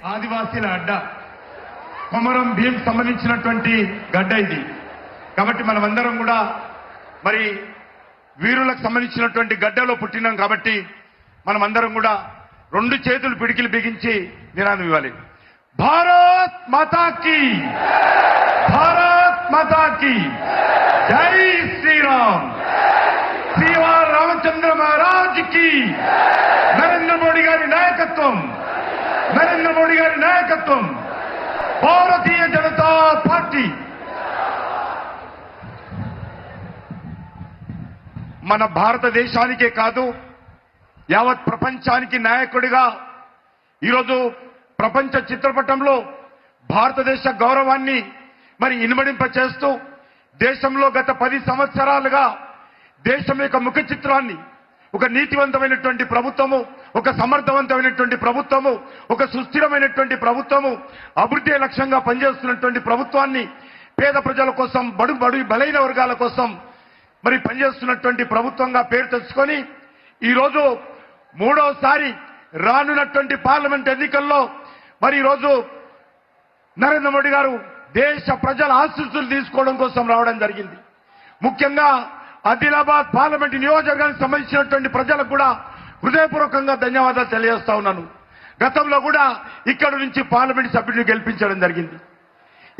ఆదివాసీల అడ్డ కొమరం భీం సంబంధించినటువంటి గడ్డ ఇది. కాబట్టి మనమందరం కూడా మరి వీరులకు సంబంధించినటువంటి గడ్డలో పుట్టినాం కాబట్టి మనమందరం కూడా రెండు చేతులు పిడికిలు బిగించి నినాదం ఇవ్వాలి. భారత్ మాతాకి, భారత్ మాతాకి జై శ్రీరామ్, శ్రీవారి రామచంద్ర మహారాజ్ కి, నరేంద్ర మోడీ గారి నాయకత్వం, నరేంద్ర మోడీ గారి నాయకత్వం, భారతీయ జనతా పార్టీ. మన భారతదేశానికే కాదు యావత్ ప్రపంచానికి నాయకుడిగా ఈరోజు ప్రపంచ చిత్రపటంలో భారతదేశ గౌరవాన్ని మరి ఇనుమడింప చేస్తూ దేశంలో గత 10 సంవత్సరాలుగా దేశం యొక్క ముఖ చిత్రాన్ని ఒక నీతివంతమైనటువంటి ప్రభుత్వము, ఒక సమర్థవంతమైనటువంటి ప్రభుత్వము, ఒక సుస్థిరమైనటువంటి ప్రభుత్వము, అభివృద్ధి లక్ష్యంగా పనిచేస్తున్నటువంటి ప్రభుత్వాన్ని, పేద ప్రజల కోసం, బడుగు బలైన వర్గాల కోసం మరి పనిచేస్తున్నటువంటి ప్రభుత్వంగా పేరు తెచ్చుకొని ఈరోజు మూడోసారి రానున్నటువంటి పార్లమెంట్ ఎన్నికల్లో మరి ఈరోజు నరేంద్ర మోడీ గారు దేశ ప్రజల ఆశీస్సులు తీసుకోవడం కోసం రావడం జరిగింది. ముఖ్యంగా ఆదిలాబాద్ పార్లమెంట్ నియోజకవర్గానికి సంబంధించినటువంటి ప్రజలకు కూడా హృదయపూర్వకంగా ధన్యవాదాలు తెలియజేస్తా ఉన్నాను. గతంలో కూడా ఇక్కడ నుంచి పార్లమెంట్ సభ్యుడిని గెలిపించడం జరిగింది.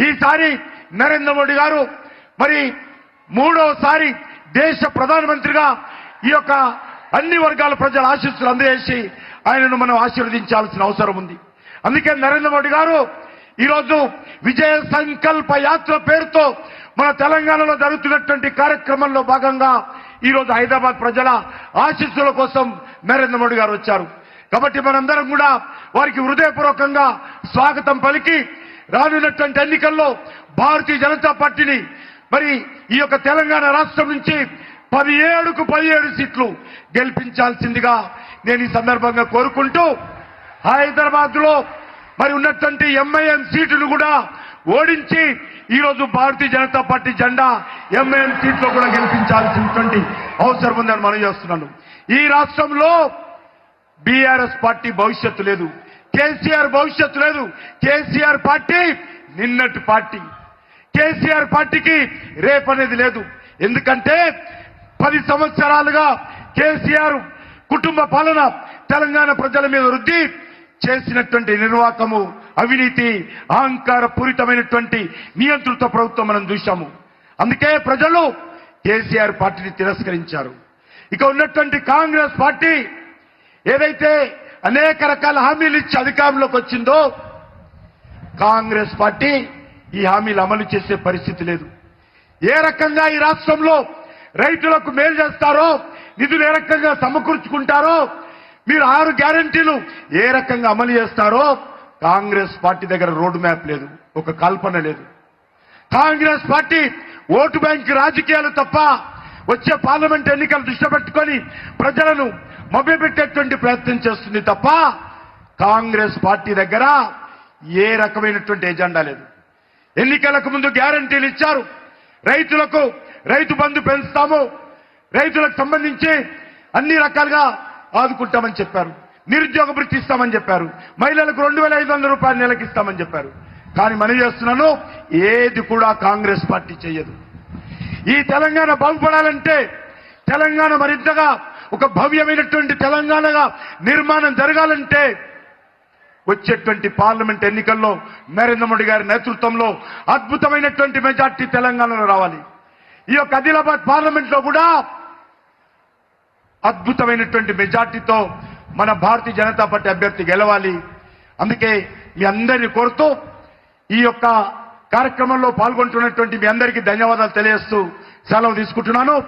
ఈసారి నరేంద్ర మోడీ గారు మరి మూడోసారి దేశ ప్రధానమంత్రిగా ఈ యొక్క అన్ని వర్గాల ప్రజల ఆశీస్సులు అందజేసి ఆయనను మనం ఆశీర్వదించాల్సిన అవసరం ఉంది. అందుకే నరేంద్ర మోడీ గారు ఈరోజు విజయ సంకల్ప యాత్ర పేరుతో మన తెలంగాణలో జరుగుతున్నటువంటి కార్యక్రమంలో భాగంగా ఈరోజు హైదరాబాద్ ప్రజల ఆశీస్సుల కోసం నరేంద్ర మోడీ గారు వచ్చారు. కాబట్టి మనందరం కూడా వారికి హృదయపూర్వకంగా స్వాగతం పలికి రానున్నటువంటి ఎన్నికల్లో భారతీయ జనతా పార్టీని మరి ఈ యొక్క తెలంగాణ రాష్ట్రం నుంచి 17కు 17 సీట్లు గెలిపించాల్సిందిగా నేను ఈ సందర్భంగా కోరుకుంటూ హైదరాబాద్ లో మరి ఉన్నటువంటి ఎంఐఎం సీటును కూడా ఓడించి ఈరోజు భారతీయ జనతా పార్టీ జెండా ఎంఐఎం సీట్లో కూడా గెలిపించాల్సినటువంటి అవసరం ఉందని మనం చేస్తున్నాను. ఈ రాష్ట్రంలో బీఆర్ఎస్ పార్టీ భవిష్యత్తు లేదు, కేసీఆర్ భవిష్యత్తు లేదు. కేసీఆర్ పార్టీ నిన్నటి పార్టీ, కేసీఆర్ పార్టీకి రేపనేది లేదు. ఎందుకంటే 10 సంవత్సరాలుగా కేసీఆర్ కుటుంబ పాలన తెలంగాణ ప్రజల మీద వృద్ధి చేసినటువంటి నిర్వాకము, అవినీతి, అహంకార పూరితమైనటువంటి నియంత్రిత ప్రభుత్వం మనం చూశాము. అందుకే ప్రజలు కేసీఆర్ పార్టీని తిరస్కరించారు. ఇక ఉన్నటువంటి కాంగ్రెస్ పార్టీ ఏదైతే అనేక రకాల హామీలు ఇచ్చి అధికారంలోకి వచ్చిందో కాంగ్రెస్ పార్టీ ఈ హామీలు అమలు చేసే పరిస్థితి లేదు. ఏ రకంగా ఈ రాష్ట్రంలో రైతులకు మేలు చేస్తారో, నిధులు ఏ రకంగా సమకూర్చుకుంటారో, మీరు 6 గ్యారంటీలు ఏ రకంగా అమలు చేస్తారో కాంగ్రెస్ పార్టీ దగ్గర రోడ్ మ్యాప్ లేదు, ఒక కల్పన లేదు. కాంగ్రెస్ పార్టీ ఓటు బ్యాంక్ రాజకీయాలు తప్ప వచ్చే పార్లమెంట్ ఎన్నికలు దృష్టి పెట్టుకొని ప్రజలను మభ్యపెట్టేటువంటి ప్రయత్నం చేస్తుంది తప్ప కాంగ్రెస్ పార్టీ దగ్గర ఏ రకమైనటువంటి ఎజెండా లేదు. ఎన్నికలకు ముందు గ్యారంటీలు ఇచ్చారు. రైతులకు రైతు బంధు పెంచుతాము, రైతులకు సంబంధించి అన్ని రకాలుగా ఆదుకుంటామని చెప్పారు. నిరుద్యోగ వృత్తి ఇస్తామని చెప్పారు. మహిళలకు 2500 రూపాయలు నెలకి ఇస్తామని చెప్పారు. కానీ మనం చేస్తున్నాను ఏది కూడా కాంగ్రెస్ పార్టీ చేయదు. ఈ తెలంగాణ బాగుపడాలంటే, తెలంగాణ మరింతగా ఒక భవ్యమైనటువంటి తెలంగాణగా నిర్మాణం జరగాలంటే వచ్చేటువంటి పార్లమెంట్ ఎన్నికల్లో నరేంద్ర మోడీ గారి నేతృత్వంలో అద్భుతమైనటువంటి మెజార్టీ తెలంగాణలో రావాలి. ఈ యొక్క ఆదిలాబాద్ పార్లమెంట్ లో కూడా అద్భుతమైనటువంటి మెజార్టీతో మన భారతీయ జనతా పార్టీ అభ్యర్థి గెలవాలి. అందుకే మీ అందరినీ కోరుతూ ఈ యొక్క కార్యక్రమంలో పాల్గొంటున్నటువంటి మీ అందరికీ ధన్యవాదాలు తెలియజేస్తూ సెలవు తీసుకుంటున్నాను.